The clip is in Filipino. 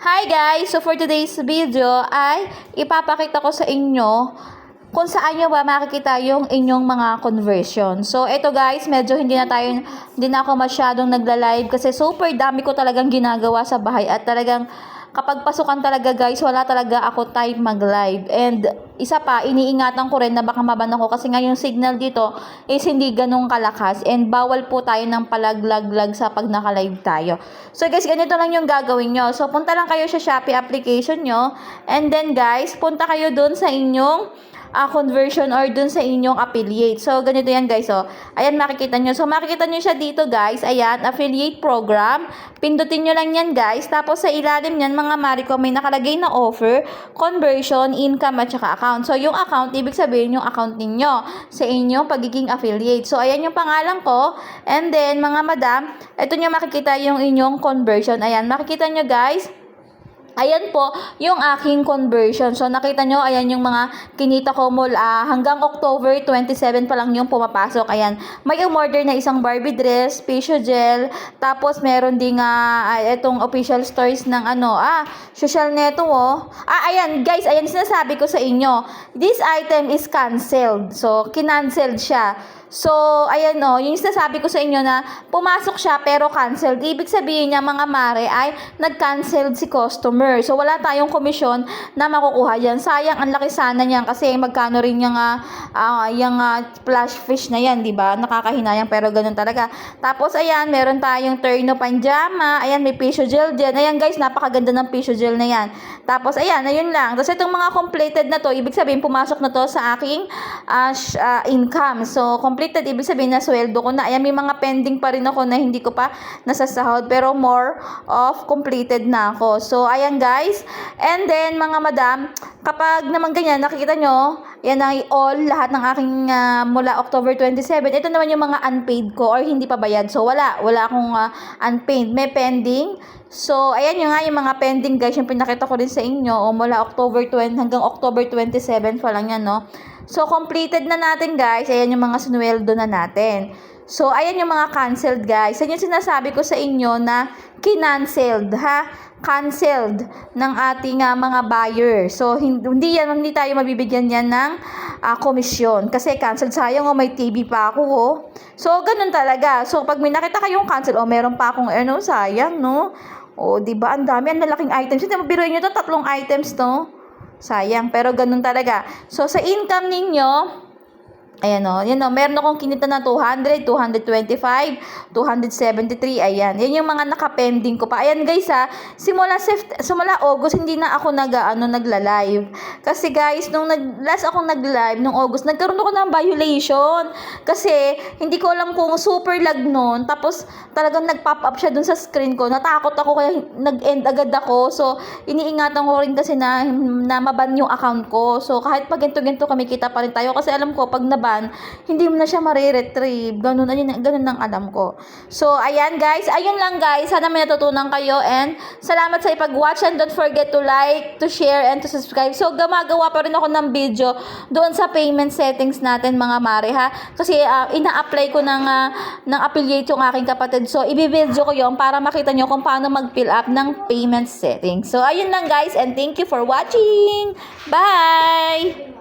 Hi guys! So for today's video ay ipapakita ko sa inyo kung saan nyo ba makikita yung inyong mga conversion. So ito guys, medyo hindi na ako masyadong nagla-live kasi super dami ko talagang ginagawa sa bahay at talagang kapag pasukan talaga guys, wala talaga ako time mag-live. And isa pa, iniingatan ko rin na baka maban ako kasi nga yung signal dito is hindi ganun kalakas and bawal po tayo ng palaglag-lag sa pag naka-live tayo. So guys, ganito lang yung gagawin nyo. So punta lang kayo sa Shopee application nyo and then guys, punta kayo dun sa inyong conversion or dun sa inyong affiliate. So, ganito yan guys. So, ayan makikita nyo. So, makikita nyo siya dito guys. Ayan, affiliate program. Pindutin nyo lang yan guys. Tapos, sa ilalim yan, mga Marico, may nakalagay na offer, conversion, income, at saka account. So, yung account, ibig sabihin yung account ninyo sa inyong pagiging affiliate. So, ayan yung pangalan ko. And then, mga madam, ito nyo makikita yung inyong conversion. Ayan, makikita nyo guys. Ayan po, yung aking conversion. So, nakita nyo, ayan yung mga kinita ko mula hanggang October 27 pa lang yung pumapasok. Ayan, may umorder na isang Barbie dress, facial gel, tapos meron ding itong official stores ng social neto ayan, guys, ayan sinasabi ko sa inyo. This item is canceled. So, kinanceled siya. So, ayan yung sinasabi ko sa inyo na pumasok siya pero canceled. Ibig sabihin niya mga mare ay nag-canceled si customer. So, wala tayong komisyon na makukuha yan. Sayang, ang laki sana niyan kasi magkano rin yung flash fish na yan, di ba? Nakakahinayang pero ganun talaga. Tapos, ayan, meron tayong terno panjama. Ayan, may facial gel dyan. Ayan guys, napakaganda ng facial gel na yan. Tapos, ayan, ayun lang. Tapos, itong mga completed na to, ibig sabihin pumasok na to sa aking income. So, completed, ibig sabihin na sweldo ko na. Ayan, may mga pending pa rin ako na hindi ko pa nasasahod pero more of completed na ako. So, ayan guys. And then, mga madam, kapag naman ganyan, nakikita nyo, yan ay all, lahat ng aking mula October 27. Ito naman yung mga unpaid ko or hindi pa bayad. So, wala akong unpaid. May pending. So, ayan yung mga pending guys, yung pinakita ko rin sa inyo, mula October 20 hanggang October 27 pa lang yan, no? So, completed na natin guys. Ayan yung mga sinuweldo na natin. So, ayan yung mga canceled guys. Ayan yung sinasabi ko sa inyo na kinancelled, ha? Canceled ng ating mga buyer. So, hindi tayo mabibigyan yan ng komisyon. Kasi canceled, sayang may TV pa ako, So, ganun talaga. So, pag may nakita kayong cancel, meron pa akong sayang, no? Diba? Ang dami, ang lalaking items. Hindi mo biruin nyo to, 3 items, no? Sayang, pero ganun talaga. So, sa income ninyo, ayan meron akong kinita na 200, 225, 273, ayan. Yan yung mga nakapending ko pa. Ayan guys simula August, hindi na ako nagla-live. Kasi guys, nung last akong nag-live, nung August, nagkaroon ako ng violation. Kasi, hindi ko alam kung super lag nun. Tapos, talagang nag-pop up siya dun sa screen ko. Natakot ako, kaya nag-end agad ako. So, iniingatan ko rin kasi na maban yung account ko. So, kahit pag ginto-ginto kumikita pa rin tayo. Kasi alam ko, pag naban, hindi mo na siya mariretrieve. Ganun ang alam ko. So, ayan guys. Ayun lang guys. Sana may natutunan kayo. And, salamat sa ipag-watch. And don't forget to like, to share, and to subscribe. So, gumagawa pa rin ako ng video doon sa payment settings natin mga mare ha. Kasi, ina-apply ko ng affiliate yung aking kapatid. So, i-video ko yon para makita nyo kung paano mag-fill up ng payment settings. So, ayun lang guys. And thank you for watching. Bye!